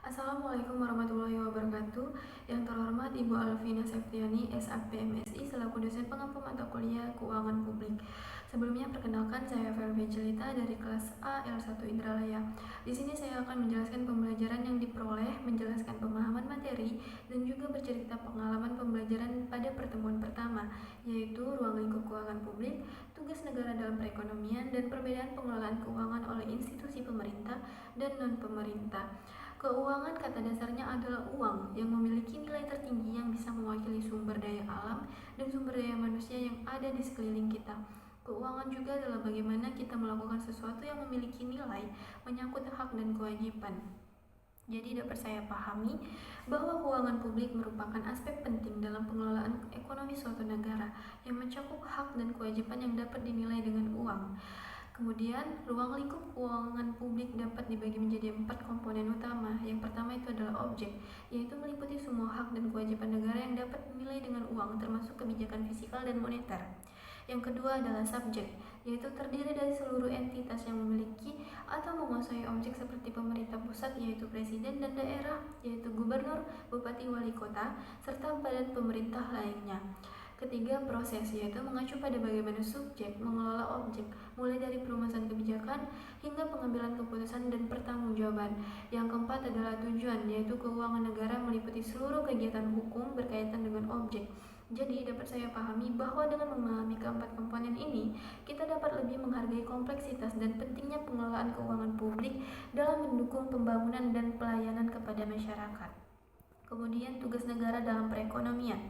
Assalamualaikum warahmatullahi wabarakatuh. Yang terhormat Ibu Alvina Septiani, SAP MSI, selaku dosen pengampu mata kuliah Keuangan Publik. Sebelumnya perkenalkan, saya Felvi Jelita dari kelas A L1 Indralaya. Di sini saya akan menjelaskan pembelajaran yang diperoleh, menjelaskan pemahaman materi, dan juga bercerita pengalaman pembelajaran pada pertemuan pertama, yaitu ruang lingkup keuangan publik, tugas negara dalam perekonomian, dan perbedaan pengelolaan keuangan oleh institusi pemerintah dan non-pemerintah. Keuangan kata dasarnya adalah uang yang memiliki nilai tertinggi yang bisa mewakili sumber daya alam dan sumber daya manusia yang ada di sekeliling kita. Keuangan juga adalah bagaimana kita melakukan sesuatu yang memiliki nilai, menyangkut hak dan kewajiban. Jadi dapat saya pahami bahwa keuangan publik merupakan aspek penting dalam pengelolaan ekonomi suatu negara yang mencakup hak dan kewajiban yang dapat dinilai dengan uang. Kemudian, ruang lingkup keuangan publik dapat dibagi menjadi 4 komponen utama. Yang pertama itu adalah objek, yaitu meliputi semua hak dan kewajiban negara yang dapat dinilai dengan uang, termasuk kebijakan fiskal dan moneter. Yang kedua adalah subjek, yaitu terdiri dari seluruh entitas yang memiliki atau menguasai objek seperti pemerintah pusat, yaitu presiden, dan daerah, yaitu gubernur, bupati, wali kota, serta badan pemerintah lainnya. Ketiga, proses, yaitu mengacu pada bagaimana subjek mengelola objek, mulai dari perumusan kebijakan hingga pengambilan keputusan dan pertanggungjawaban. Yang keempat adalah tujuan, yaitu keuangan negara meliputi seluruh kegiatan hukum berkaitan dengan objek. Jadi dapat saya pahami bahwa dengan memahami keempat komponen ini, kita dapat lebih menghargai kompleksitas dan pentingnya pengelolaan keuangan publik dalam mendukung pembangunan dan pelayanan kepada masyarakat. Kemudian tugas negara dalam perekonomian.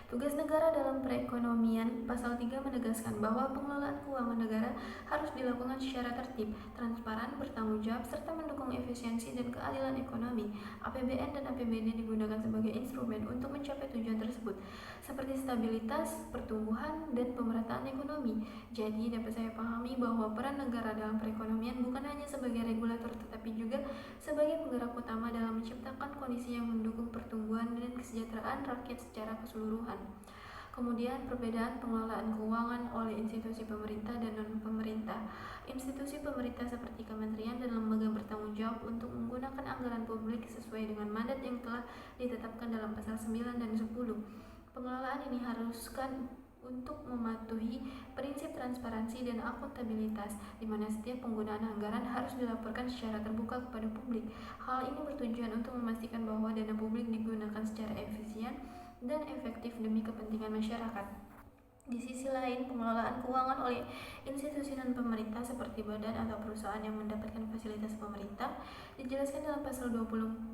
Tugas negara dalam perekonomian, pasal 3 menegaskan bahwa pengelolaan keuangan negara harus dilakukan secara tertib, transparan, bertanggung jawab, serta mendukung efisiensi dan keadilan ekonomi. APBN dan APBD digunakan sebagai instrumen untuk mencapai tujuan tersebut, seperti stabilitas, pertumbuhan, dan pemerataan ekonomi. Jadi dapat saya pahami bahwa peran negara dalam perekonomian bukan hanya sebagai regulator, tetapi juga sebagai penggerak utama dalam menciptakan kondisi yang mendukung pertumbuhan dan kesejahteraan rakyat secara keseluruhan. Kemudian perbedaan pengelolaan keuangan oleh institusi pemerintah dan non-pemerintah. Institusi pemerintah seperti kementerian dan lembaga bertanggung jawab untuk menggunakan anggaran publik sesuai dengan mandat yang telah ditetapkan dalam pasal 9 dan 10. Pengelolaan ini haruskan untuk mematuhi prinsip transparansi dan akuntabilitas, di mana setiap penggunaan anggaran harus dilaporkan secara terbuka kepada publik. Hal ini bertujuan untuk memastikan bahwa dana publik digunakan secara efisien dan efektif demi kepentingan masyarakat. Di sisi lain, pengelolaan keuangan oleh institusi non-pemerintah seperti badan atau perusahaan yang mendapatkan fasilitas pemerintah dijelaskan dalam pasal 24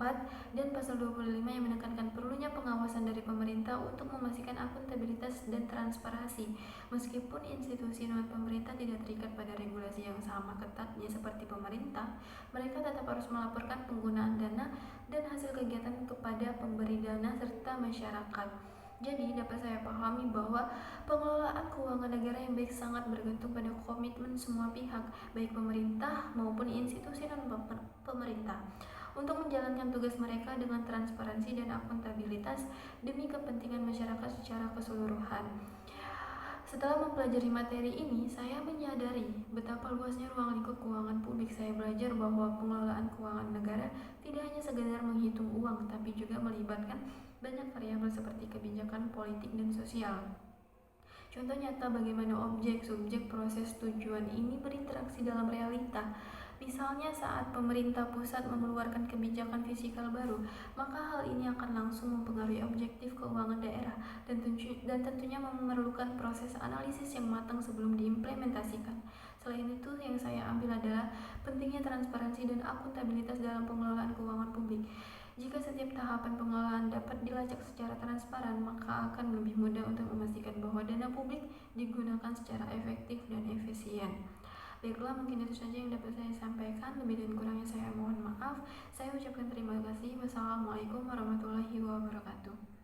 dan pasal 25 yang menekankan perlunya pengawasan dari pemerintah untuk memastikan akuntabilitas dan transparansi. Meskipun institusi non-pemerintah tidak terikat pada regulasi yang sama ketatnya seperti pemerintah, mereka tetap harus melaporkan penggunaan dana dan hasil kegiatan kepada pemberi dana serta masyarakat. Jadi dapat saya pahami bahwa pengelolaan keuangan negara yang baik sangat bergantung pada komitmen semua pihak, baik pemerintah maupun institusi non-pemerintah, untuk menjalankan tugas mereka dengan transparansi dan akuntabilitas demi kepentingan masyarakat secara keseluruhan. Setelah mempelajari materi ini, saya menyadari betapa luasnya ruang lingkup keuangan publik. Saya belajar bahwa pengelolaan keuangan negara tidak hanya sekedar menghitung uang, tapi juga melibatkan banyak variabel seperti kebijakan politik dan sosial. Contoh nyata bagaimana objek, subjek, proses, tujuan ini berinteraksi dalam realita. Misalnya saat pemerintah pusat mengeluarkan kebijakan fiskal baru, maka hal ini akan langsung mempengaruhi objektif keuangan daerah dan tentunya memerlukan proses analisis yang matang sebelum diimplementasikan. Selain itu, yang saya ambil adalah pentingnya transparansi dan akuntabilitas dalam pengelolaan keuangan publik. Jika setiap tahapan pengelolaan dapat dilacak secara transparan, maka akan lebih mudah untuk memastikan bahwa dana publik digunakan secara efektif dan efisien. Baiklah, mungkin itu saja yang dapat saya sampaikan. Lebih dan kurangnya saya mohon maaf. Saya ucapkan terima kasih. Wassalamualaikum warahmatullahi wabarakatuh.